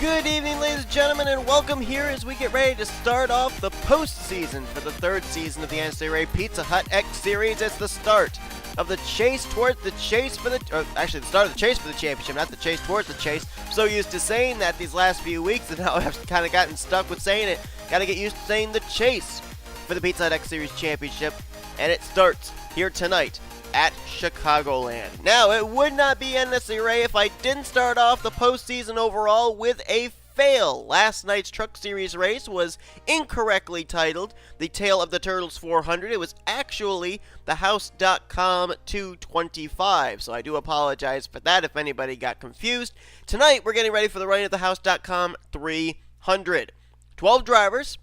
Good evening, ladies and gentlemen, and welcome here as we get ready to start off the postseason for the third season of the NNSCRA Pizza Hut X Series. It's the start of the chase towards the chase for the, the start of the chase for the championship, not the chase towards the chase. I'm so used to saying that these last few weeks, and now I've kind of gotten stuck with saying it. Got to get used to saying the chase for the Pizza Hut X Series Championship, and it starts here tonight at Chicagoland. Now, it would not be NNSCRA if I didn't start off the postseason overall with a fail. Last night's Truck Series race was incorrectly titled the Tale of the Turtles 400. It was actually the House.com 225, so I do apologize for that if anybody got confused. Tonight, we're getting ready for the running of the House.com 300. 12 drivers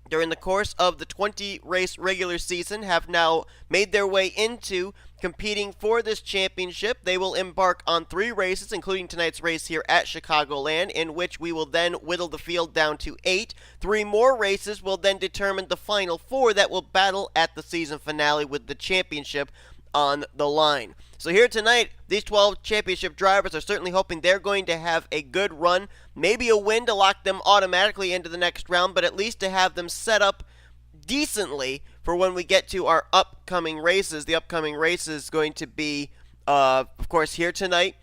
during the course of the 20-race regular season have now made their way into competing for this championship. They will embark on 3 races, including tonight's race here at Chicagoland, in which we will then whittle the field down to 8. 3 more races will then determine the final 4 that will battle at the season finale with the championship on the line. So here tonight, these 12 championship drivers are certainly hoping they're going to have a good run, maybe a win to lock them automatically into the next round, but at least to have them set up decently for when we get to our upcoming races. The upcoming race is going to be, of course, here tonight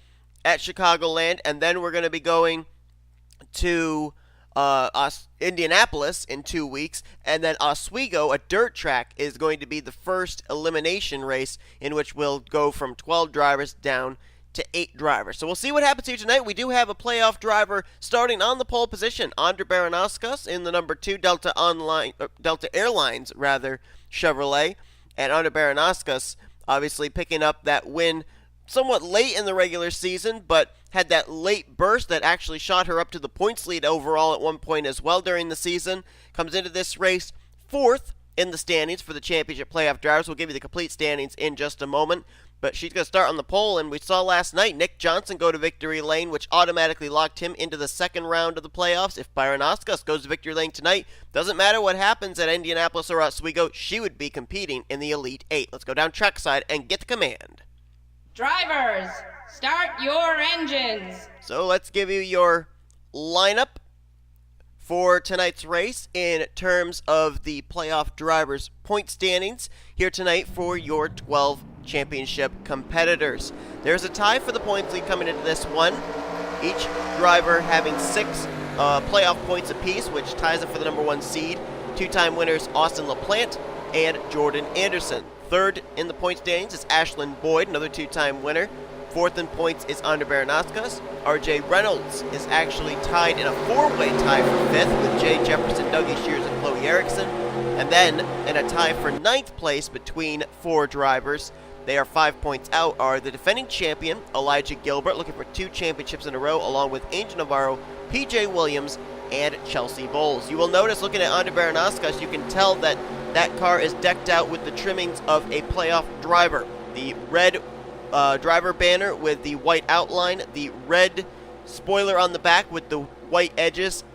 at Chicagoland, and then we're going to be going to Indianapolis in 2 weeks, and then Oswego, a dirt track, is going to be the first elimination race in which we'll go from 12 drivers down to 8 drivers. So we'll see what happens here tonight. We do have a playoff driver starting on the pole position, A Baranauskas in the number 2 Delta Airlines Chevrolet, and A Baranauskas obviously picking up that win somewhat late in the regular season, but had that late burst that actually shot her up to the points lead overall at one point as well during the season. Comes into this race 4th in the standings for the championship playoff drivers. We'll give you the complete standings in just a moment, but she's going to start on the pole, and we saw last night Nick Johnson go to victory lane, which automatically locked him into the second round of the playoffs. If Baranauskas goes to victory lane tonight, doesn't matter what happens at Indianapolis or Oswego, she would be competing in the Elite 8. Let's go down trackside and get the command. Drivers, start your engines. So let's give you your lineup for tonight's race in terms of the playoff drivers' point standings here tonight for your 12 championship competitors. There's a tie for the points lead coming into this one, each driver having 6 playoff points apiece, which ties it for the number 1 seed. 2-time winners Austin LaPlante and Jordan Anderson. Third in the point standings is Ashlyn Boyd, another 2-time winner. 4th in points is A Baranauskas. R.J. Reynolds is actually tied in a 4-way tie for 5th with Jay Jefferson, Dougie Shears, and Chloe Erickson. And then in a tie for 9th place between 4 drivers, they are 5 points out, are the defending champion, J Gilbert, looking for 2 championships in a row, along with Angel Navarro, P.J. Williams, and Chelsea Bowles. You will notice, looking at A Baranauskas, you can tell that that car is decked out with the trimmings of a playoff driver. The red driver banner with the white outline, the red spoiler on the back with the white edges,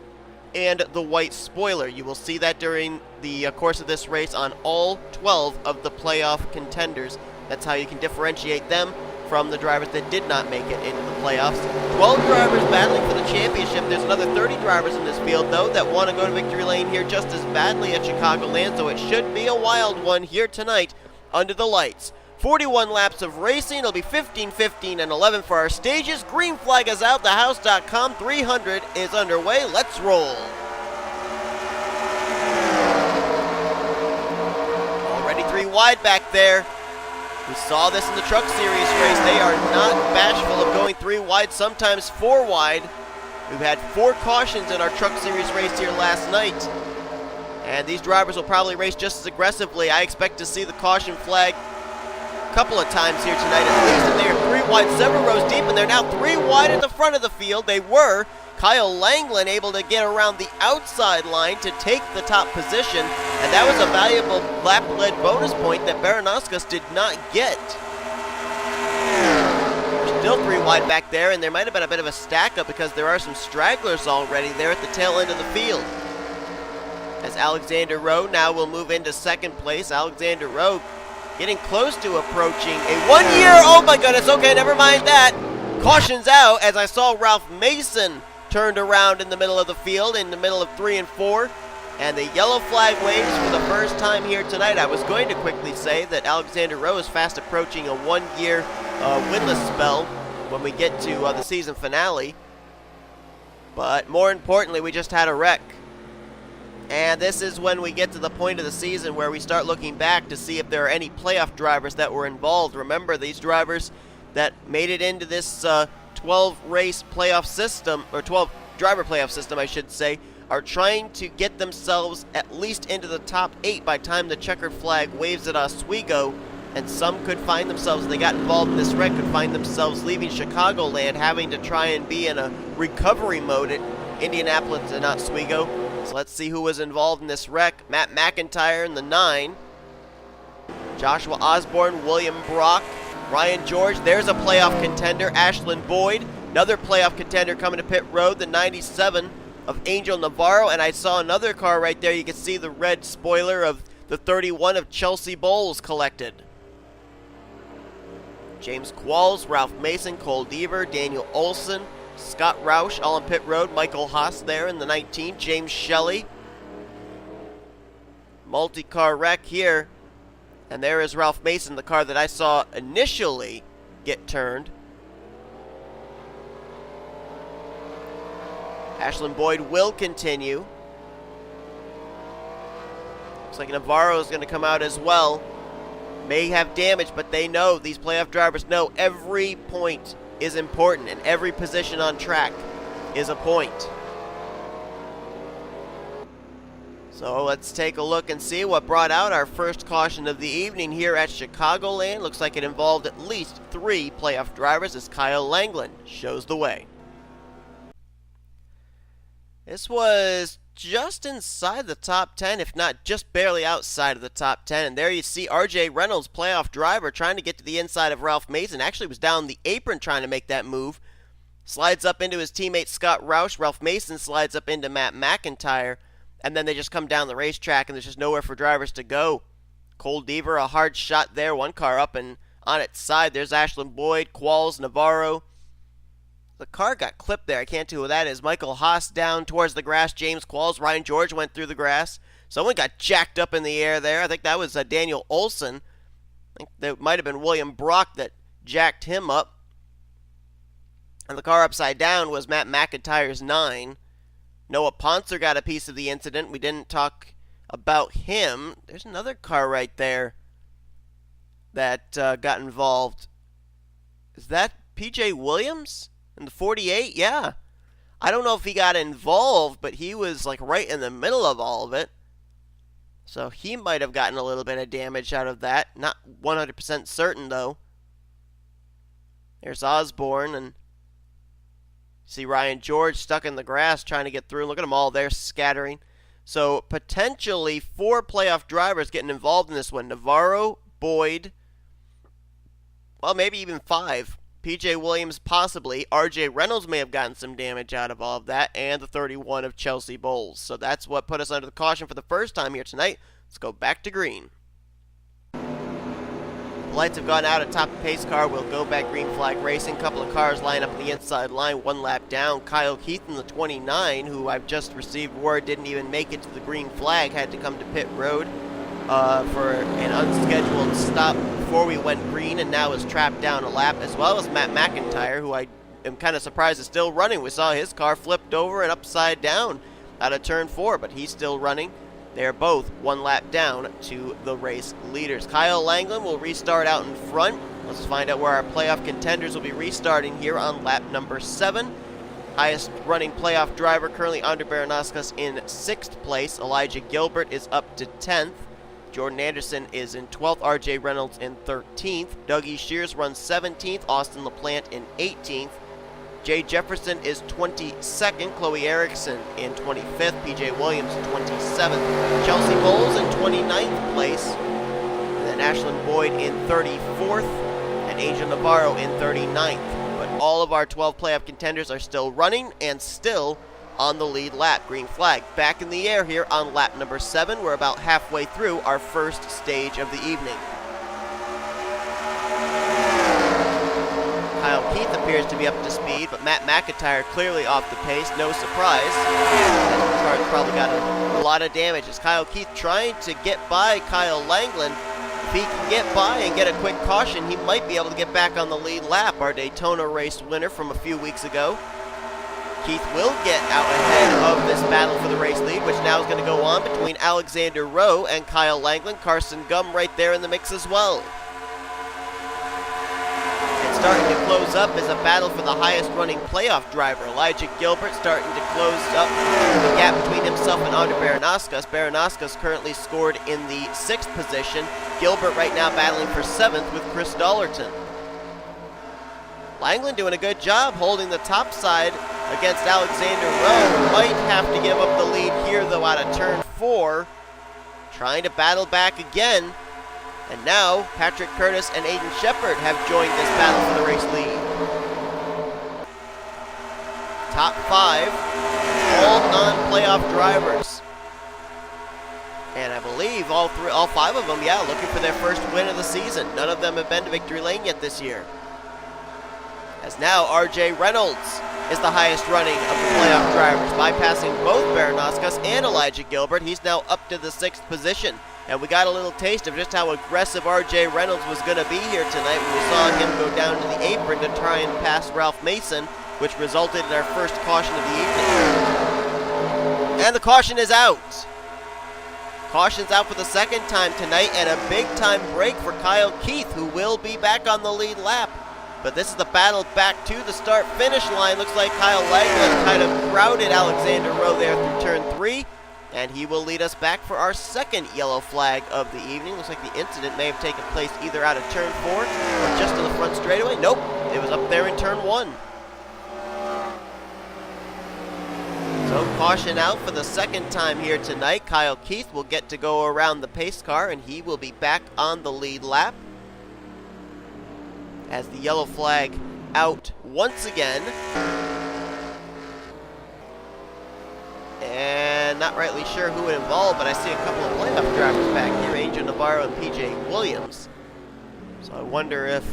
and the white spoiler. You will see that during the course of this race on all 12 of the playoff contenders. That's how you can differentiate them from the drivers that did not make it into the playoffs. 12 drivers battling for the championship. There's another 30 drivers in this field, though, that want to go to victory lane here just as badly at Chicagoland, so it should be a wild one here tonight under the lights. 41 laps of racing. It'll be 15, 15, and 11 for our stages. Green flag is out. The House.com 300 is underway. Let's roll. Already 3 wide back there. We saw this in the Truck Series race. They are not bashful of going 3 wide, sometimes 4 wide. We've had 4 cautions in our Truck Series race here last night. And these drivers will probably race just as aggressively. I expect to see the caution flag a couple of times here tonight at least. And they are 3 wide, several rows deep, and they're now 3 wide at the front of the field. They were. Kyle Langeland able to get around the outside line to take the top position, and that was a valuable lap-led bonus point that Baranauskas did not get. Still 3 wide back there, and there might have been a bit of a stack-up because there are some stragglers already there at the tail end of the field. As Alexander Rowe now will move into second place. Alexander Rowe getting close to approaching a 1 year, oh my goodness, okay, never mind that. Caution's out as I saw Ralph Mason turned around in the middle of the field, in the middle of 3 and 4. And the yellow flag waves for the first time here tonight. I was going to quickly say that Alexander Rowe is fast approaching a 1-year winless spell when we get to the season finale. But more importantly, we just had a wreck. And this is when we get to the point of the season where we start looking back to see if there are any playoff drivers that were involved. Remember, these drivers that made it into this 12-race playoff system, or 12-driver playoff system, I should say, are trying to get themselves at least into the top 8 by the time the checkered flag waves at Oswego. And some could find themselves, if they got involved in this wreck, could find themselves leaving Chicagoland, having to try and be in a recovery mode at Indianapolis and Oswego. So let's see who was involved in this wreck. M McIntire in the 9. Joshua Osborne, William Brock, Ryan George. There's a playoff contender, Ashlyn Boyd. Another playoff contender coming to pit road, the 97 of Angel Navarro. And I saw another car right there. You can see the red spoiler of the 31 of Chelsea Bowles collected. James Qualls, Ralph Mason, Cole Deaver, Daniel Olson, Scott Roush, all on pit road. Michael Haas there in the 19. James Shelley. Multi-car wreck here. And there is Ralph Mason, the car that I saw initially get turned. Ashlyn Boyd will continue. Looks like Navarro is going to come out as well. May have damage, but they know, these playoff drivers know every point is important, and every position on track is a point. So let's take a look and see what brought out our first caution of the evening here at Chicagoland. Looks like it involved at least 3 playoff drivers as K Langeland shows the way. This was just inside the top 10, if not just barely outside of the top 10. And there you see R Reynolds, playoff driver, trying to get to the inside of Ralph Mason. Actually was down the apron trying to make that move. Slides up into his teammate Scott Roush. Ralph Mason slides up into M McIntire. And then they just come down the racetrack, and there's just nowhere for drivers to go. Cole Deaver, a hard shot there. One car up and on its side. There's Ashlyn Boyd, Qualls, Navarro. The car got clipped there. I can't tell who that is. Michael Haas down towards the grass. James Qualls. Ryan George went through the grass. Someone got jacked up in the air there. I think that was Daniel Olson. I think that might have been William Brock that jacked him up. And the car upside down was M McIntire's 9. Noah Pontzer got a piece of the incident. We didn't talk about him. There's another car right there that got involved. Is that PJ Williams in the 48? Yeah. I don't know if he got involved, but he was like right in the middle of all of it. So he might have gotten a little bit of damage out of that. Not 100% certain, though. There's Osborne, and see Ryan George stuck in the grass trying to get through. Look at them all there scattering. So potentially 4 playoff drivers getting involved in this one. Navarro, Boyd, well, maybe even 5. PJ Williams possibly. R Reynolds may have gotten some damage out of all of that. And the 31 of Chelsea Bowles. So that's what put us under the caution for the first time here tonight. Let's go back to green. The lights have gone out atop the pace car. We'll go back green flag racing. Couple of cars line up on the inside line, 1 lap down. Kyle Keith in the 29, who I've just received word didn't even make it to the green flag, had to come to pit road for an unscheduled stop before we went green, and now is trapped down a lap, as well as M McIntire, who I am kind of surprised is still running. We saw his car flipped over and upside down out of turn 4, but he's still running. They're both 1 lap down to the race leaders. Kyle Langeland will restart out in front. Let's find out where our playoff contenders will be restarting here on lap number 7. Highest running playoff driver currently under Baranauskas in 6th place. Elijah Gilbert is up to 10th. Jordan Anderson is in 12th. RJ Reynolds in 13th. D Shears runs 17th. Austin LaPlante in 18th. Jay Jefferson is 22nd. Chloe Erickson in 25th. PJ Williams 27th. Chelsea Bowles in 29th place. And then Ashlyn Boyd in 34th. And Angel Navarro in 39th. But all of our 12 playoff contenders are still running and still on the lead lap. Green flag back in the air here on lap number 7. We're about halfway through our first stage of the evening. Kyle Keith Keith appears to be up to speed, but M McIntire clearly off the pace. No surprise. That car's probably got a lot of damage. As Kyle Keith trying to get by Kyle Langeland. If he can get by and get a quick caution, he might be able to get back on the lead lap. Our Daytona race winner from a few weeks ago. Keith will get out ahead of this battle for the race lead, which now is going to go on between Alexander Rowe and Kyle Langeland. Carson Gum right there in the mix as well. And starting to close up is a battle for the highest running playoff driver. J Gilbert starting to close up the gap between himself and A Baranauskas. Baranauskas currently scored in the 6th position. Gilbert right now battling for 7th with C Dollerton. Langeland doing a good job holding the top side against Alexander Rowe. Might have to give up the lead here, though, out of turn 4. Trying to battle back again. And now, Patrick Curtis and Aiden Shepard have joined this battle for the race lead. Top 5, all non-playoff drivers. And I believe all 5 of them, looking for their first win of the season. None of them have been to victory lane yet this year. As now, R.J. Reynolds is the highest running of the playoff drivers, bypassing both Baranauskas and J Gilbert. He's now up to the 6th position. And we got a little taste of just how aggressive R.J. Reynolds was going to be here tonight when we saw him go down to the apron to try and pass Ralph Mason, which resulted in our first caution of the evening. And the caution is out. Caution's out for the 2nd time tonight, and a big-time break for Kyle Keith, who will be back on the lead lap. But this is the battle back to the start-finish line. Looks like Kyle Langeland kind of crowded Alexander Rowe there through turn 3. And he will lead us back for our 2nd yellow flag of the evening. Looks like the incident may have taken place either out of turn 4 or just to the front straightaway. Nope, it was up there in turn 1. So caution out for the 2nd time here tonight. Kyle Keith will get to go around the pace car, and he will be back on the lead lap. As the yellow flag out once again. And not rightly sure who it involved, but I see a couple of playoff drivers back here, A Navarro and PJ Williams. So I wonder if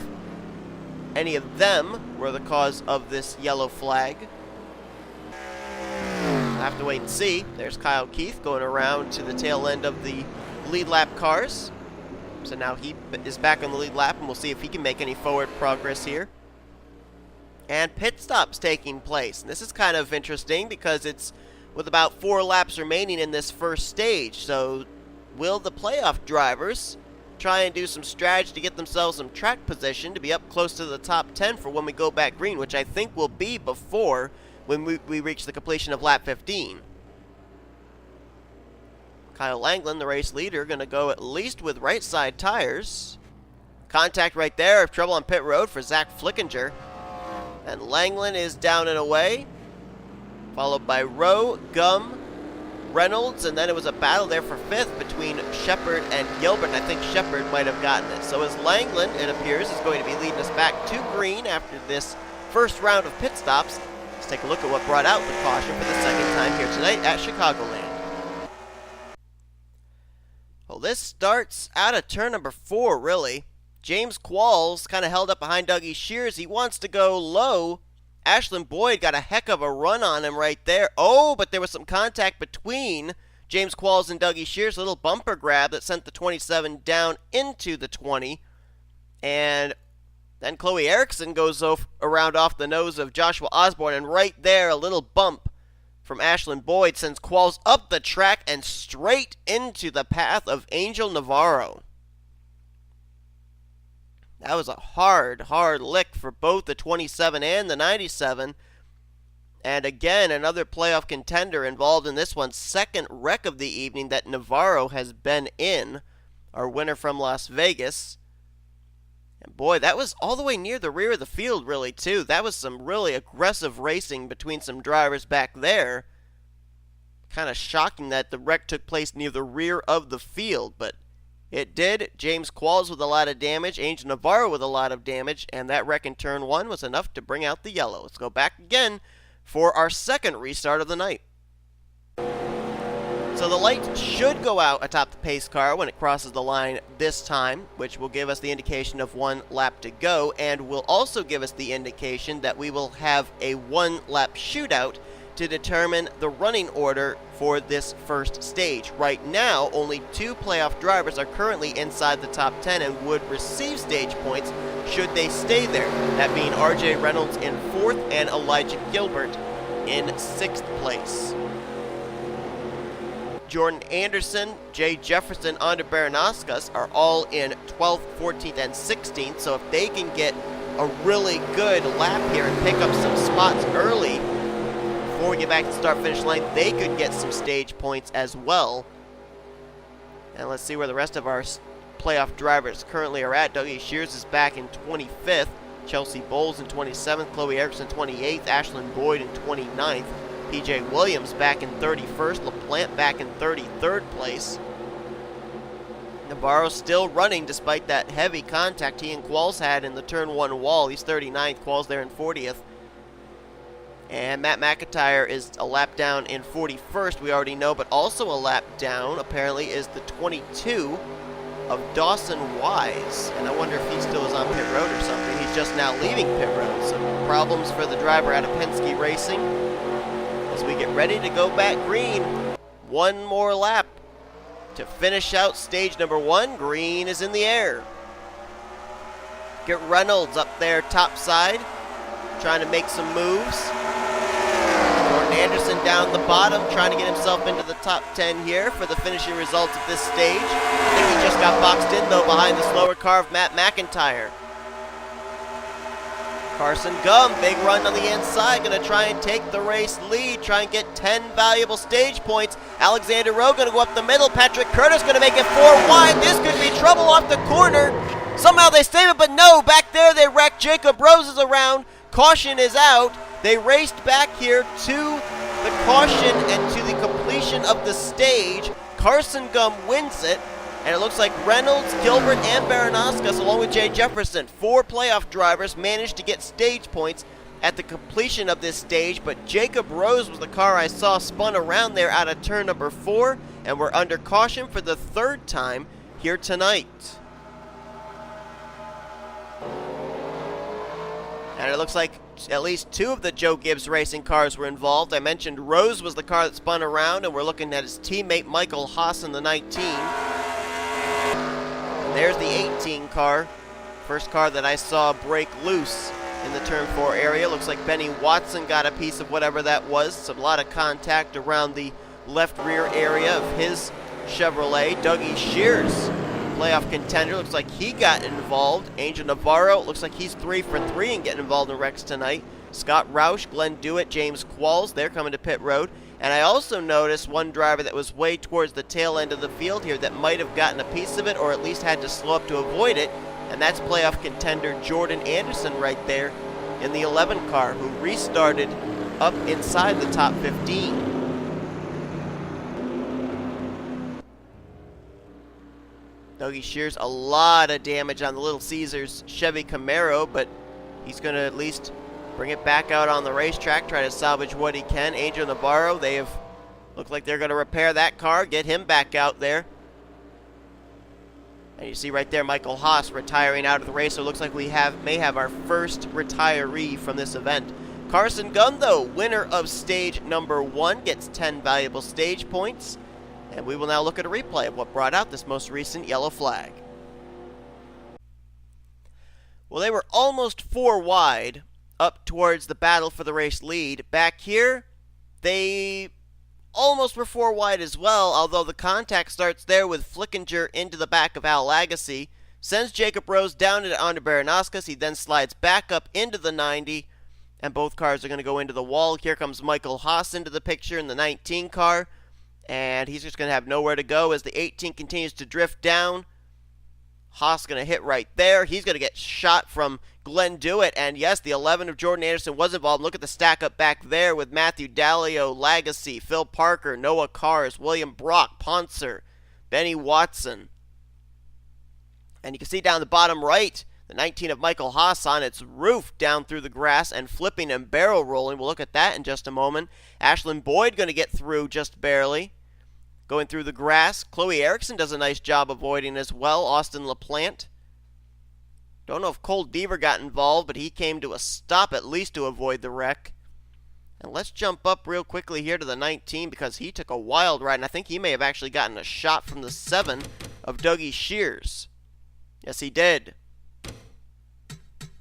any of them were the cause of this yellow flag. I'll have to wait and see. There's Kyle Keith going around to the tail end of the lead lap cars. So now he is back on the lead lap, and we'll see if he can make any forward progress here. And pit stops taking place. And this is kind of interesting because it's with about 4 laps remaining in this first stage. So will the playoff drivers try and do some strategy to get themselves some track position to be up close to the top 10 for when we go back green, which I think will be before when we reach the completion of lap 15. Kyle Langeland, the race leader, going to go at least with right side tires. Contact right there, trouble on pit road for Z Flickinger. And Langeland is down and away, followed by Rowe, Gum, Reynolds, and then it was a battle there for 5th between Shepard and Gilbert, and I think Shepard might have gotten it. So as Langeland, it appears, is going to be leading us back to green after this first round of pit stops. Let's take a look at what brought out the caution for the 2nd time here tonight at Chicagoland. Well, this starts out of turn number 4, really. J Qualls kind of held up behind D Shears. He wants to go low. Ashlyn Boyd got a heck of a run on him right there. Oh, but there was some contact between J Qualls and D Shears. A little bumper grab that sent the 27 down into the 20. And then Chloe Erickson goes around off the nose of Joshua Osborne. And right there, a little bump from Ashlyn Boyd sends Qualls up the track and straight into the path of Angel Navarro. That was a hard lick for both the 27 and the 97. And again, another playoff contender involved in this one. 2nd wreck of the evening that Navarro has been in. Our winner from Las Vegas. And boy, that was all the way near the rear of the field, really, too. That was some really aggressive racing between some drivers back there. Kind of shocking that the wreck took place near the rear of the field, but it did. J Qualls with a lot of damage, Angel Navarro with a lot of damage, and that wreck in turn 1 was enough to bring out the yellow. Let's go back again for our 2nd restart of the night. So So the light should go out atop the pace car when it crosses the line this time, which will give us the indication of 1 lap to go, and will also give us the indication that we will have a 1-lap shootout to determine the running order for this first stage. Right now, only 2 playoff drivers are currently inside the top 10 and would receive stage points should they stay there, that being R Reynolds in 4th and Elijah Gilbert in 6th place. Jordan Anderson, Jay Jefferson, A Baranauskas are all in 12th, 14th, and 16th, so if they can get a really good lap here and pick up some spots early before we get back to the start-finish line, they could get some stage points as well. And let's see where the rest of our playoff drivers currently are at. D Shears is back in 25th, Chelsea Bowles in 27th, Chloe Erickson 28th, Ashlyn Boyd in 29th, PJ Williams back in 31st, LaPlante back in 33rd place. Navarro still running despite that heavy contact he and Qualls had in the turn 1 wall. He's 39th, Qualls there in 40th. And M McIntire is a lap down in 41st, we already know, but also a lap down, apparently, is the 22 of Dawson Wise. And I wonder if he still is on pit road or something. He's just now leaving pit road. Some problems for the driver out of Penske Racing as we get ready to go back green. 1 more lap to finish out stage number 1. Green is in the air. Get Reynolds up there top side, trying to make some moves. Jordan Anderson down the bottom, trying to get himself into the top 10 here for the finishing results of this stage. I think he just got boxed in, though, behind the slower car of M McIntire. Carson Gum, big run on the inside, going to try and take the race lead, try and get 10 valuable stage points. Alexander Rowe going to go up the middle. Patrick Curtis going to make it 4 wide. This could be trouble off the corner. Somehow they save it, but no, back there they wreck. Jacob Rose is around. Caution is out. They raced back here to the caution and to the completion of the stage. Carson Gum wins it, and it looks like Reynolds, Gilbert, and Baranauskas, along with Jay Jefferson, 4 playoff drivers, managed to get stage points at the completion of this stage, but Jacob Rose was the car I saw spun around there out of turn number 4, and we're under caution for the 3rd time here tonight. And it looks like at least 2 of the Joe Gibbs Racing cars were involved. I mentioned Rose was the car that spun around, and we're looking at his teammate Michael Haas in the 19. And there's the 18 car. First car that I saw break loose in the turn 4 area. Looks like Benny Watson got a piece of whatever that was. A lot of contact around the left rear area of his Chevrolet. D Shears, playoff contender, looks like he got involved. Angel Navarro, looks like he's 3 for 3 in getting involved in wrecks tonight. Scott Roush, Glenn Dewitt, James Qualls, they're coming to pit road. And I also noticed one driver that was way towards the tail end of the field here that might have gotten a piece of it, or at least had to slow up to avoid it, and that's playoff contender Jordan Anderson right there in the 11 car, who restarted up inside the top 15. D Shears, a lot of damage on the Little Caesars Chevy Camaro, but he's going to at least bring it back out on the racetrack, try to salvage what he can. Angel Navarro, they have looked like they're going to repair that car, get him back out there. And you see right there Michael Haas retiring out of the race, so it looks like we may have our first retiree from this event. Carson Gunn, though, winner of stage number 1, gets 10 valuable stage points. And we will now look at a replay of what brought out this most recent yellow flag. Well, they were almost 4 wide up towards the battle for the race lead. Back here, they almost were 4 wide as well, although the contact starts there with Flickinger into the back of A Lagasee, sends Jacob Rose down into A Baranauskas. He then slides back up into the 90, and both cars are going to go into the wall. Here comes Michael Haas into the picture in the 19 car. And he's just going to have nowhere to go as the 18 continues to drift down. Haas going to hit right there. He's going to get shot from Glenn Dewitt. And yes, the 11 of Jordan Anderson was involved. Look at the stack up back there with Matthew Dalio, Lagasee, Phil Parker, Noah Cars, William Brock, Pontzer, Benny Watson. And you can see down the bottom right, the 19 of Michael Haas on its roof down through the grass and flipping and barrel rolling. We'll look at that in just a moment. Ashlyn Boyd going to get through just barely. going through the grass. Chloe Erickson does a nice job avoiding as well. Austin LaPlante. Don't know if Cole Deaver got involved, but he came to a stop at least to avoid the wreck. And let's jump up real quickly here to the 19 because he took a wild ride, and I think he may have actually gotten a shot from the 7 of D Shears. Yes, he did.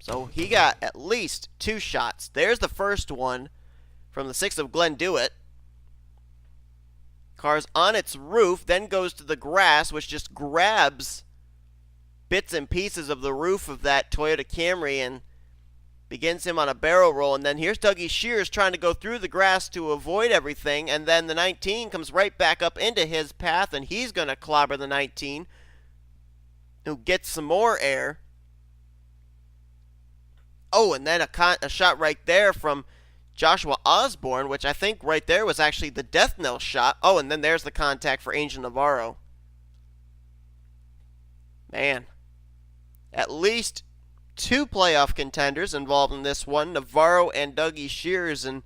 So he got at least 2 shots. There's the first one from the 6 of G Douthitt. Car's on its roof, then goes to the grass, which just grabs bits and pieces of the roof of that Toyota Camry and begins him on a barrel roll. And then here's D Shears trying to go through the grass to avoid everything, and then the 19 comes right back up into his path, and he's going to clobber the 19, who gets some more air. Oh, and then a shot right there from Joshua Osborne, which I think right there was actually the death knell shot. Oh, and then there's the contact for Angel Navarro. Man, at least 2 playoff contenders involved in this one, Navarro and D Shears, and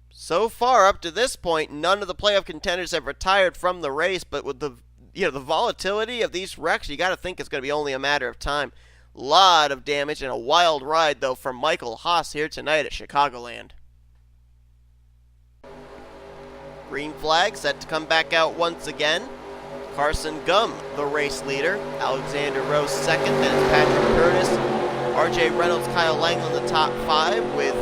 so far up to this point, none of the playoff contenders have retired from the race, but with the volatility of these wrecks, you got to think it's going to be only a matter of time. Lot of damage and a wild ride, though, from Michael Haas here tonight at Chicagoland. Green flag set to come back out once again. Carson Gum, the race leader. Alexander Rose second. Then it's Patrick Curtis. R.J. Reynolds, Kyle Langeland, the top 5 with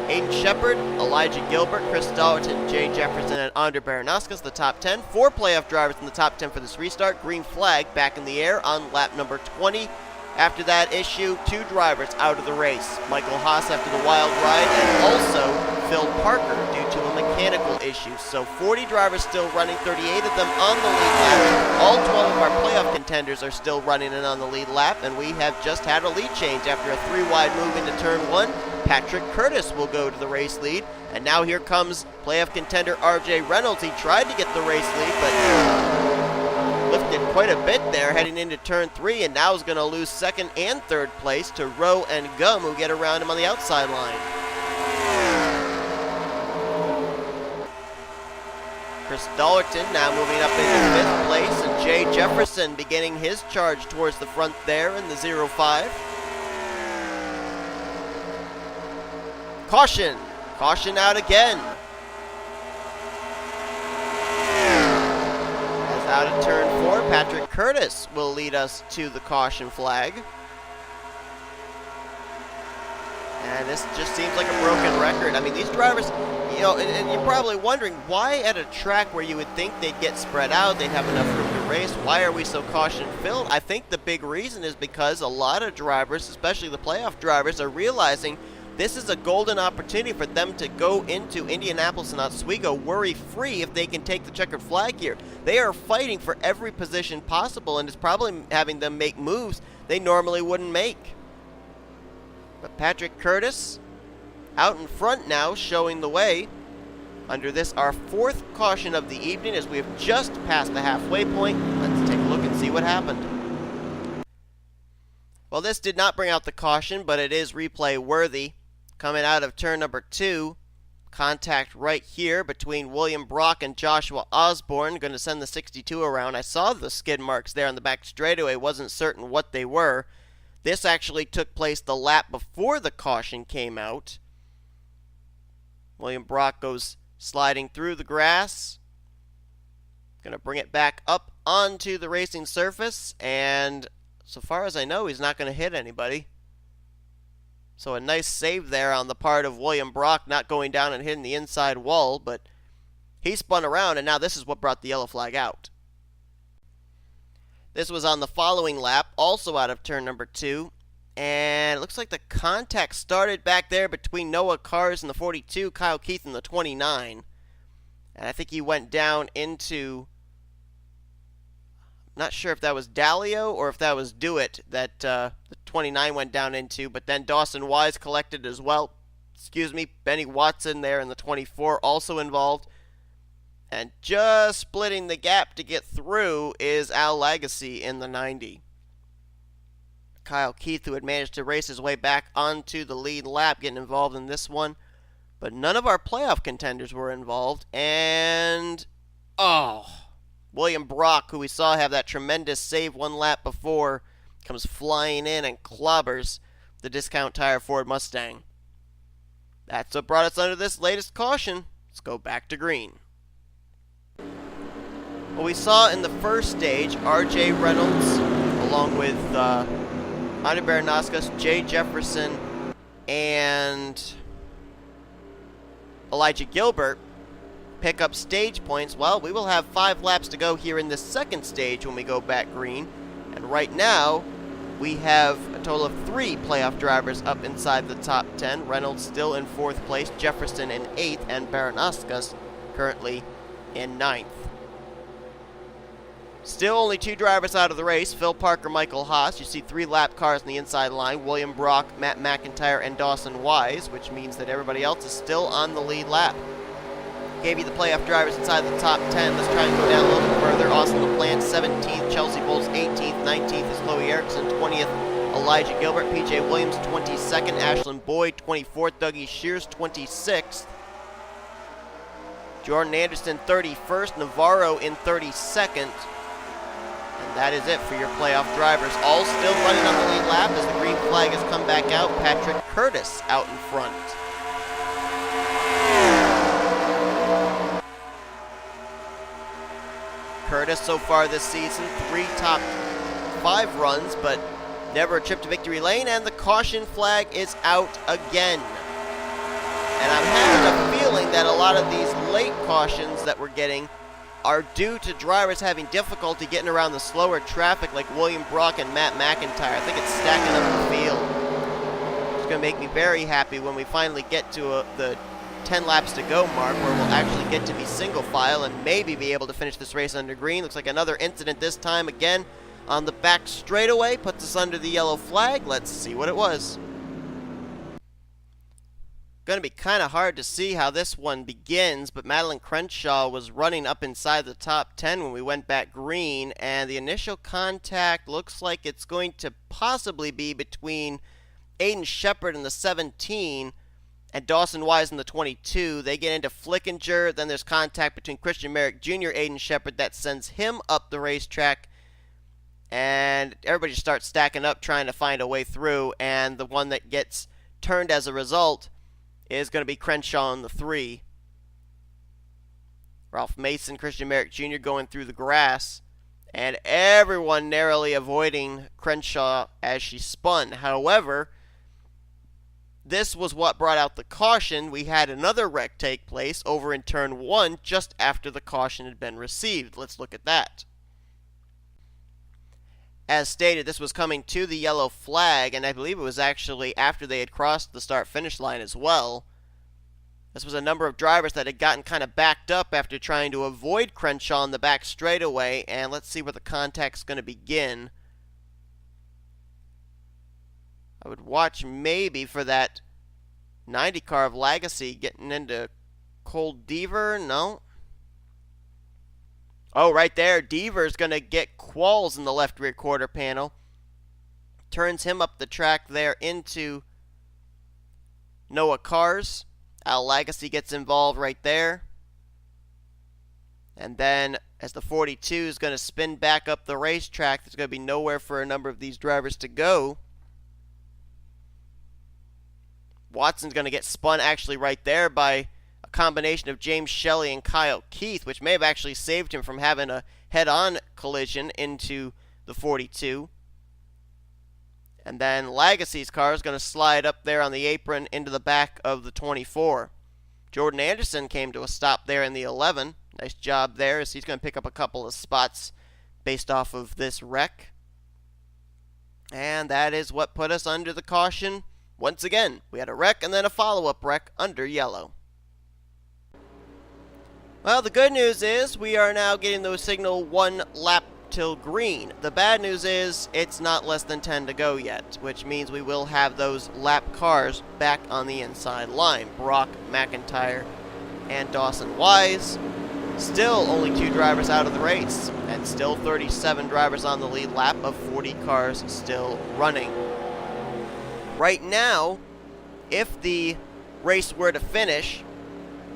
Aiden Shepard, Elijah Gilbert, Chris Dollerton, Jay Jefferson, and A Baranauskas, the top 10. 4 playoff drivers in the top 10 for this restart. Green flag back in the air on lap number 20. After that issue, 2 drivers out of the race. Michael Haas after the wild ride, and also Phil Parker due to a mechanical issue. So 40 drivers still running, 38 of them on the lead lap. All 12 of our playoff contenders are still running and on the lead lap, and we have just had a lead change after a 3-wide move into turn 1. Patrick Curtis will go to the race lead, and now here comes playoff contender R.J. Reynolds. He tried to get the race lead, but lifted quite a bit there heading into turn 3, and now is going to lose 2nd and 3rd place to Rowe and Gum, who get around him on the outside line. Chris Dollerton now moving up into 5th place, and Jay Jefferson beginning his charge towards the front there in the 0-5. Caution! Caution out again. Out of turn 4, Patrick Curtis will lead us to the caution flag. And this just seems like a broken record. I mean, these drivers, and you're probably wondering, why at a track where you would think they'd get spread out, they'd have enough room to race, why are we so caution-filled? I think the big reason is because a lot of drivers, especially the playoff drivers, are realizing this is a golden opportunity for them to go into Indianapolis and Oswego worry-free if they can take the checkered flag here. They are fighting for every position possible, and it's probably having them make moves they normally wouldn't make. But Patrick Curtis out in front now, showing the way. Under this, our 4th caution of the evening, as we have just passed the halfway point. Let's take a look and see what happened. Well, this did not bring out the caution, but it is replay worthy. Coming out of turn number 2, contact right here between William Brock and Joshua Osborne. Going to send the 62 around. I saw the skid marks there on the back straightaway. Wasn't certain what they were. This actually took place the lap before the caution came out. William Brock goes sliding through the grass. Going to bring it back up onto the racing surface. And so far as I know, he's not going to hit anybody. So a nice save there on the part of William Brock, not going down and hitting the inside wall, but he spun around, and now this is what brought the yellow flag out. This was on the following lap, also out of turn number 2, and it looks like the contact started back there between Noah Kars and the 42, Kyle Keith and the 29, and I think he went down into, not sure if that was Dalio or if that was Dewitt that the 29 went down into, but then Dawson Wise collected as well. Benny Watson there in the 24 also involved. And just splitting the gap to get through is A Lagasee in the 90. Kyle Keith, who had managed to race his way back onto the lead lap, getting involved in this one. But none of our playoff contenders were involved, and Oh, William Brock, who we saw have that tremendous save one lap before, comes flying in and clobbers the Discount Tire Ford Mustang. That's what brought us under this latest caution. Let's go back to green. Well, we saw in the first stage, R.J. Reynolds, along with A Baranauskas, J. Jefferson, and Elijah Gilbert pick up stage points. Well, we will have 5 laps to go here in the second stage when we go back green. And right now, we have a total of 3 playoff drivers up inside the top 10. Reynolds still in 4th place, Jefferson in 8th, and Baranauskas currently in 9th. Still only 2 drivers out of the race, Phil Parker, Michael Haas. You see 3 lap cars on the inside line, William Brock, Matt McIntire, and Dawson Wise, which means that everybody else is still on the lead lap. Gave you the playoff drivers inside the top 10. Let's try and go down a little bit further. Austin LaPlante, 17th. Chelsea Bowles, 18th. 19th is Chloe Erickson. 20th, Elijah Gilbert. P.J. Williams, 22nd. Ashlyn Boyd, 24th. Dougie Shears, 26th. Jordan Anderson, 31st. Navarro in 32nd. And that is it for your playoff drivers. All still running on the lead lap as the green flag has come back out. Patrick Curtis out in front. Curtis so far this season, 3 top 5 runs, but never a trip to victory lane, and the caution flag is out again. And I'm having a feeling that a lot of these late cautions that we're getting are due to drivers having difficulty getting around the slower traffic like William Brock and Matt McIntire. I think it's stacking up the field. It's going to make me very happy when we finally get to the 10 laps to go mark, where we'll actually get to be single file and maybe be able to finish this race under green. Looks like another incident this time again on the back straightaway puts us under the yellow flag. Let's see what it was. Going to be kind of hard to see how this one begins, but Madeline Crenshaw was running up inside the top 10 when we went back green, and the initial contact looks like it's going to possibly be between Aiden Shepard in the 17 and Dawson Wise in the 22. They get into Flickinger, then there's contact between Christian Merrick Jr., Aiden Shepard, that sends him up the racetrack, and everybody starts stacking up trying to find a way through, and the one that gets turned as a result is going to be Crenshaw in the 3. Ralph Mason, Christian Merrick Jr. going through the grass, and everyone narrowly avoiding Crenshaw as she spun. However, this was what brought out the caution. We had another wreck take place over in turn 1 just after the caution had been received. Let's look at that. As stated, this was coming to the yellow flag, and I believe it was actually after they had crossed the start-finish line as well. This was a number of drivers that had gotten kind of backed up after trying to avoid Crenshaw on the back straightaway, and let's see where the contact's going to begin. I would watch maybe for that 90 car of Lagasee getting into Cole Deaver. No. Oh, right there. Deaver's going to get Qualls in the left rear quarter panel. Turns him up the track there into Noah Cars. Al Lagasee gets involved right there. And then as the 42 is going to spin back up the racetrack, there's going to be nowhere for a number of these drivers to go. Watson's going to get spun actually right there by a combination of James Shelley and Kyle Keith, which may have actually saved him from having a head-on collision into the 42. And then Lagasee's car is going to slide up there on the apron into the back of the 24. Jordan Anderson came to a stop there in the 11. Nice job there, as he's going to pick up a couple of spots based off of this wreck. And that is what put us under the caution. Once again, we had a wreck and then a follow-up wreck under yellow. Well, the good news is we are now getting the signal 1 lap till green. The bad news is it's not less than 10 to go yet, which means we will have those lap cars back on the inside line. Brock, McIntire, and Dawson Wise. Still only 2 drivers out of the race, and still 37 drivers on the lead lap of 40 cars still running. Right now, if the race were to finish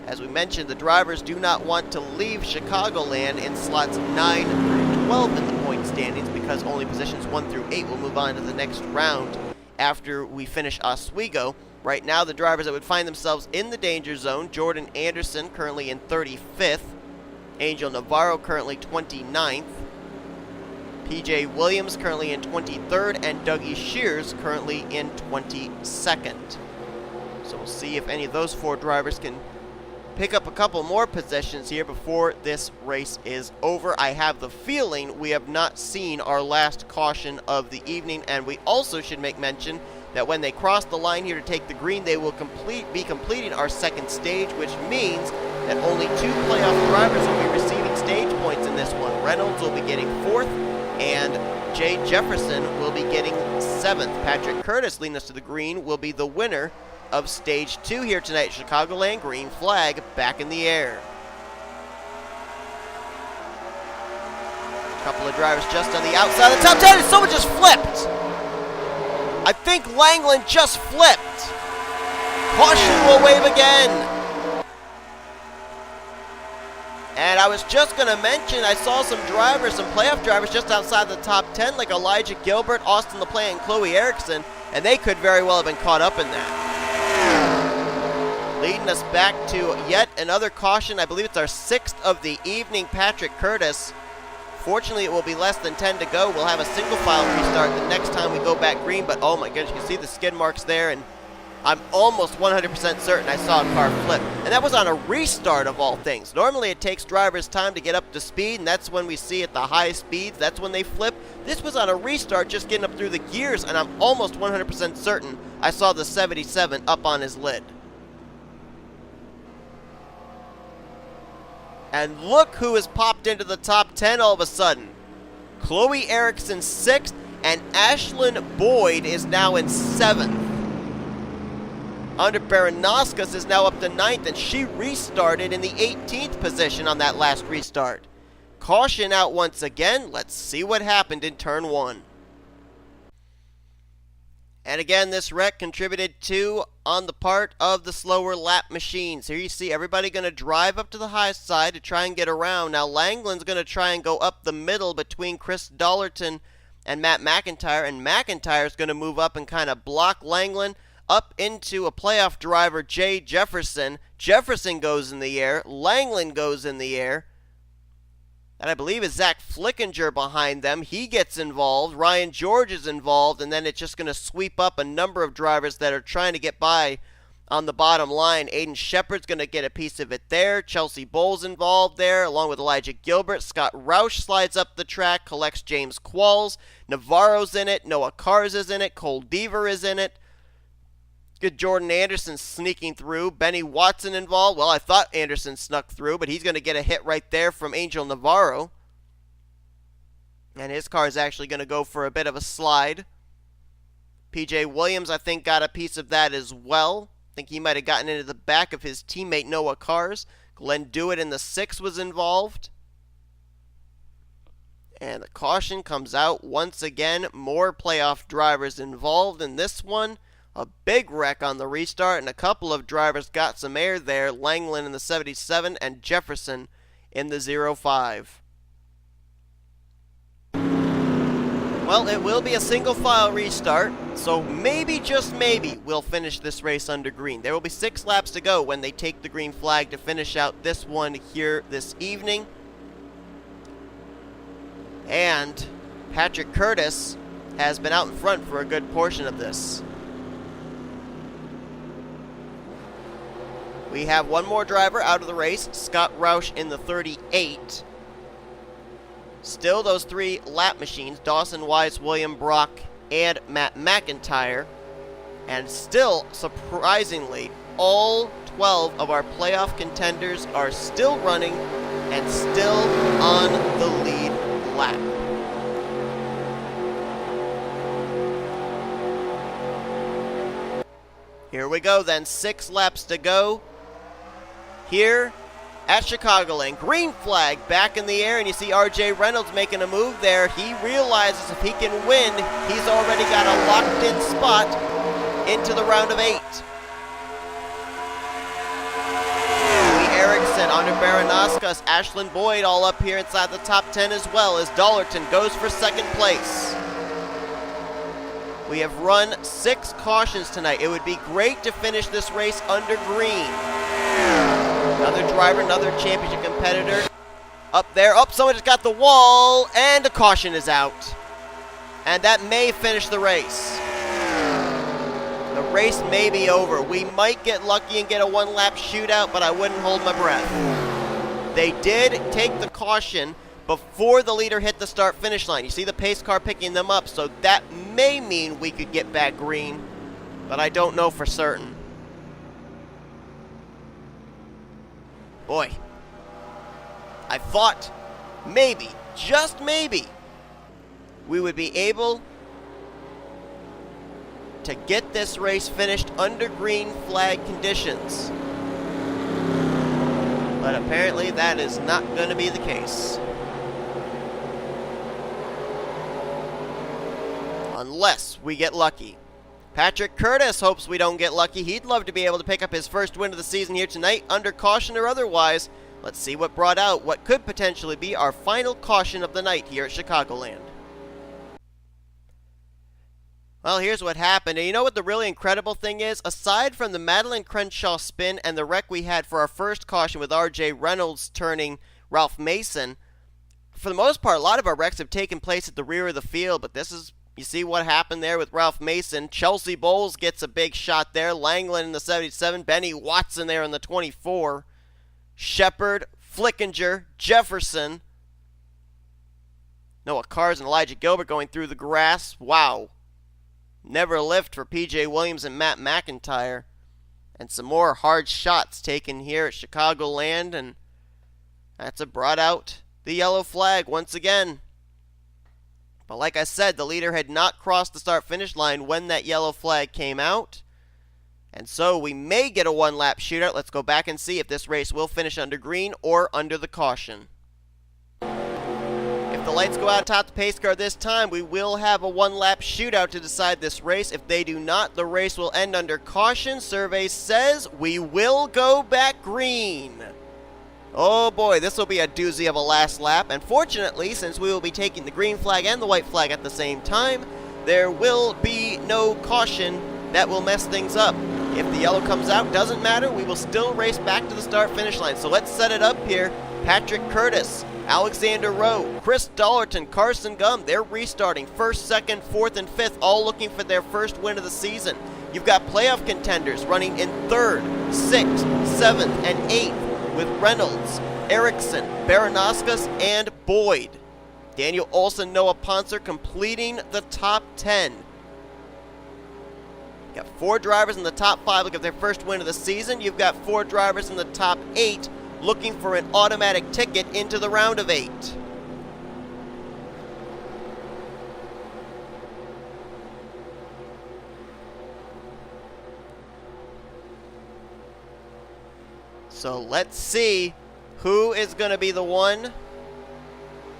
As we mentioned, the drivers do not want to leave Chicagoland in slots 9 through 12 in the point standings because only positions 1 through 8 will move on to the next round after we finish Oswego. Right now, the drivers that would find themselves in the danger zone: Jordan Anderson currently in 35th, Angel Navarro currently 29th, PJ Williams currently in 23rd, and D Shears currently in 22nd. So we'll see if any of those 4 drivers can pick up a couple more positions here before this race is over. I have the feeling we have not seen our last caution of the evening, and we also should make mention that when they cross the line here to take the green, they will be completing our second stage, which means that only 2 playoff drivers will be receiving stage points in this one. Reynolds will be getting 4th, and Jay Jefferson will be getting 7th. Patrick Curtis, leading us to the green, will be the winner of Stage 2 here tonight at Chicagoland. Green flag back in the air. A couple of drivers just on the outside of the top 10, and someone just flipped! I think Langeland just flipped! Caution will wave again! And I was just going to mention, I saw some drivers, some playoff drivers just outside the top 10, like Elijah Gilbert, Austin LaPlante, and Chloe Erickson, and they could very well have been caught up in that. Leading us back to yet another caution. I believe it's our 6th of the evening. Patrick Curtis. Fortunately, it will be less than 10 to go. We'll have a single file restart the next time we go back green, but oh my goodness, you can see the skid marks there, and I'm almost 100% certain I saw a car flip. And that was on a restart of all things. Normally it takes drivers time to get up to speed, and that's when we see at the high speeds, that's when they flip. This was on a restart, just getting up through the gears, and I'm almost 100% certain I saw the 77 up on his lid. And look who has popped into the top 10 all of a sudden. Chloe Erickson 6th, and Ashlyn Boyd is now in 7th. A Baranauskas is now up to 9th, and she restarted in the 18th position on that last restart. Caution out once again. Let's see what happened in turn 1. And again, this wreck contributed to on the part of the slower lap machines. Here you see everybody going to drive up to the high side to try and get around. Now Langland's going to try and go up the middle between C Dollerton and M McIntire, and McIntyre's going to move up and kind of block Langeland up into a playoff driver, Jay Jefferson. Jefferson goes in the air. Langeland goes in the air. And I believe it's Z Flickinger behind them. He gets involved. Ryan George is involved. And then it's just going to sweep up a number of drivers that are trying to get by on the bottom line. Aiden Shepard's going to get a piece of it there. Chelsea Bowles involved there, along with Elijah Gilbert. Scott Roush slides up the track, collects James Qualls. Navarro's in it. Noah Cars is in it. Cole Deaver is in it. Good Jordan Anderson sneaking through. Benny Watson involved. Well, I thought Anderson snuck through, but he's going to get a hit right there from Angel Navarro. And his car is actually going to go for a bit of a slide. PJ Williams, I think, got a piece of that as well. I think he might have gotten into the back of his teammate Noah Cars. Glenn Dewitt in the 6 was involved. And the caution comes out once again. More playoff drivers involved in this one. A big wreck on the restart, and a couple of drivers got some air there. Langeland in the 77 and Jefferson in the 05. Well, it will be a single file restart, so maybe, just maybe, we'll finish this race under green. There will be 6 laps to go when they take the green flag to finish out this one here this evening. And Patrick Curtis has been out in front for a good portion of this. We have one more driver out of the race, Scott Roush in the 38. Still those 3 lap machines, Dawson Wise, William Brock, and M McIntire. And still, surprisingly, all 12 of our playoff contenders are still running and still on the lead lap. Here we go then, 6 laps to go. Here at Chicagoland, green flag back in the air, and you see R Reynolds making a move there. He realizes if he can win, he's already got a locked-in spot into the round of 8. Baranauskas, Ashlyn Boyd all up here inside the top 10 as well as Dollerton goes for second place. We have run 6 cautions tonight. It would be great to finish this race under green. Another driver, another championship competitor up there. Oh, someone just got the wall, and a caution is out. And that may finish the race. The race may be over. We might get lucky and get a one-lap shootout, but I wouldn't hold my breath. They did take the caution before the leader hit the start-finish line. You see the pace car picking them up, so that may mean we could get back green, but I don't know for certain. Boy, I thought maybe, just maybe, we would be able to get this race finished under green flag conditions. But apparently that is not going to be the case. Unless we get lucky. Patrick Curtis hopes we don't get lucky. He'd love to be able to pick up his first win of the season here tonight, under caution or otherwise. Let's see what brought out what could potentially be our final caution of the night here at Chicagoland. Well, here's what happened. And you know what the really incredible thing is? Aside from the Madeline Crenshaw spin and the wreck we had for our first caution with R.J. Reynolds turning Ralph Mason, for the most part, a lot of our wrecks have taken place at the rear of the field, but this is, you see what happened there with Ralph Mason. Chelsea Bowles gets a big shot there. Langeland in the 77. Benny Watson there in the 24. Shepard, Flickinger, Jefferson. Noah Cars and Elijah Gilbert going through the grass. Wow. Never a lift for P.J. Williams and M McIntire. And some more hard shots taken here at Chicagoland. And that's brought out the yellow flag once again. But like I said, the leader had not crossed the start-finish line when that yellow flag came out. And so we may get a one-lap shootout. Let's go back and see if this race will finish under green or under the caution. If the lights go out top the pace car this time, we will have a one-lap shootout to decide this race. If they do not, the race will end under caution. Survey says we will go back green. Oh boy, this will be a doozy of a last lap. And fortunately, since we will be taking the green flag and the white flag at the same time, there will be no caution that will mess things up. If the yellow comes out, doesn't matter. We will still race back to the start-finish line. So let's set it up here. Patrick Curtis, Alexander Rowe, Chris Dollerton, Carson Gum, they're restarting. 1st, 2nd, 4th, and 5th, all looking for their first win of the season. You've got playoff contenders running in 3rd, 6th, 7th, and 8th with Reynolds, Erickson, Baranauskas, and Boyd. Daniel Olson, Noah Pontzer completing the top 10. You've got 4 drivers in the top 5 looking for their first win of the season. You've got 4 drivers in the top 8 looking for an automatic ticket into the round of 8. So let's see who is going to be the one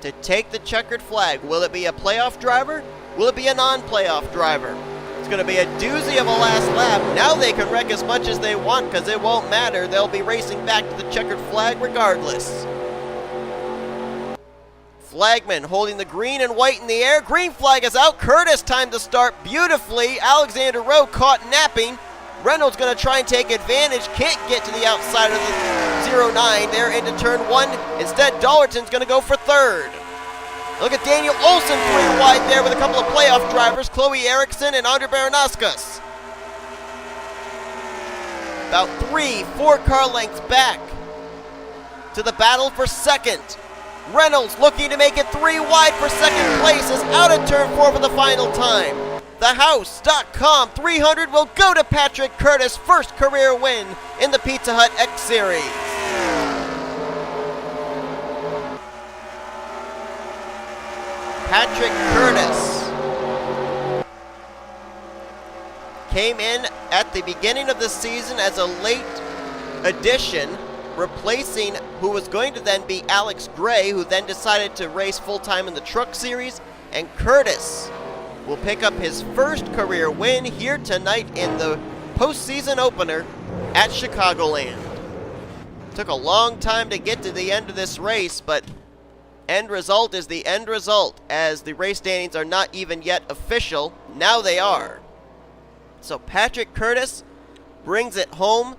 to take the checkered flag. Will it be a playoff driver? Will it be a non-playoff driver? It's going to be a doozy of a last lap. Now they can wreck as much as they want because it won't matter. They'll be racing back to the checkered flag regardless. Flagman holding the green and white in the air. Green flag is out. Curtis timed to start beautifully. Alexander Rowe caught napping. Reynolds going to try and take advantage. Can't get to the outside of the 09. They're into turn 1. Instead, Dollerton's going to go for 3rd. Look at Daniel Olson 3 wide there with a couple of playoff drivers, Chloe Erickson and Andre Baranauskas. About 3-4 car lengths back to the battle for 2nd. Reynolds looking to make it 3 wide for 2nd place is out of turn 4 for the final time. TheHouse.com 300 will go to Patrick Curtis' first career win in the Pizza Hut X Series. Patrick Curtis came in at the beginning of the season as a late addition, replacing who was going to then be Alex Gray, who then decided to race full-time in the Truck Series, and Curtis will pick up his first career win here tonight in the postseason opener at Chicagoland. Took a long time to get to the end of this race, but end result is the end result, as the race standings are not even yet official. Now they are. So Patrick Curtis brings it home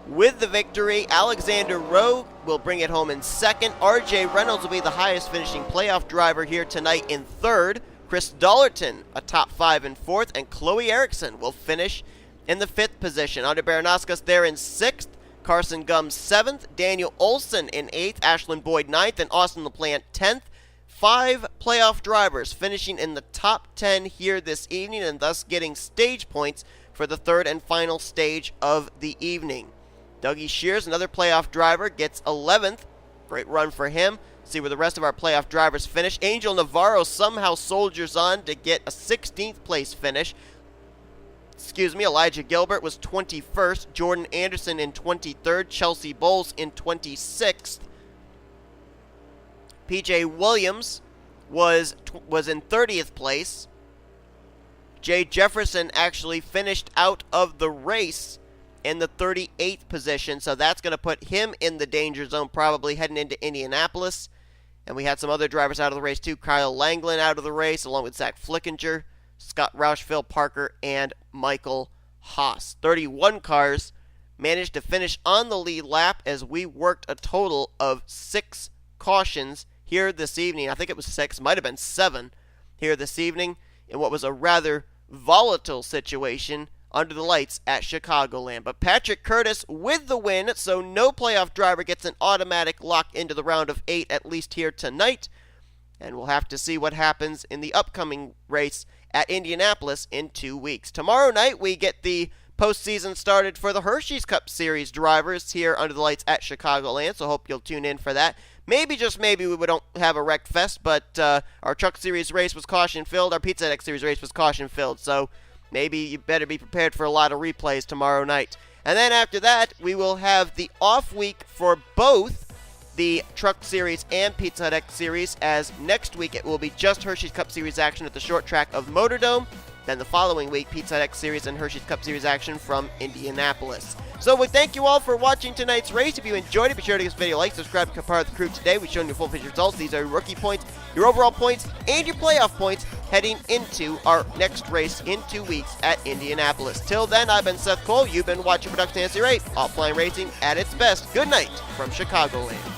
with the victory. Alexander Rowe will bring it home in second. R.J. Reynolds will be the highest finishing playoff driver here tonight in third. Chris Dollerton, a top 5 in fourth. And Chloe Erickson will finish in the fifth position. A Baranauskas there in sixth. Carson Gumbs 7th. Daniel Olson in 8th. Ashlyn Boyd 9th. And Austin LaPlante 10th. 5 playoff drivers finishing in the top 10 here this evening, and thus getting stage points for the third and final stage of the evening. Dougie Shears, another playoff driver, gets 11th. Great run for him. See where the rest of our playoff drivers finish. Angel Navarro somehow soldiers on to get a 16th place finish. Elijah Gilbert was 21st. Jordan Anderson in 23rd. Chelsea Bowles in 26th. PJ Williams was in 30th place. Jay Jefferson actually finished out of the race in the 38th position, so that's going to put him in the danger zone, probably heading into Indianapolis. And we had some other drivers out of the race too. Kyle Langeland out of the race, along with Zach Flickinger, Scott Roush, Phil Parker, and Michael Haas. 31 cars managed to finish on the lead lap as we worked a total of 6 cautions here this evening. I think it was 6, might have been 7 here this evening in what was a rather volatile situation under the lights at Chicagoland. But Patrick Curtis with the win, so no playoff driver gets an automatic lock into the round of 8, at least here tonight. And we'll have to see what happens in the upcoming race at Indianapolis in 2 weeks. Tomorrow night we get the postseason started for the Hershey's Cup Series drivers here under the lights at Chicagoland, so hope you'll tune in for that. Maybe, just maybe, we don't have a wreck fest, but our Truck Series race was caution-filled. Our Pizza Hut X Series race was caution-filled, so maybe you better be prepared for a lot of replays tomorrow night. And then after that, we will have the off week for both the Truck Series and Pizza Hut X Series, as next week it will be just Hershey's Cup Series action at the short track of Motordome. Then the following week, Pizza Hut X Series and Hershey's Cup Series action from Indianapolis. So we thank you all for watching tonight's race. If you enjoyed it, be sure to give this video a like, subscribe, and become part of the crew today. We've shown you full picture results. These are your rookie points, your overall points, and your playoff points heading into our next race in 2 weeks at Indianapolis. Till then, I've been Seth Cole. You've been watching Production NNSCRA, offline racing at its best. Good night from Chicagoland.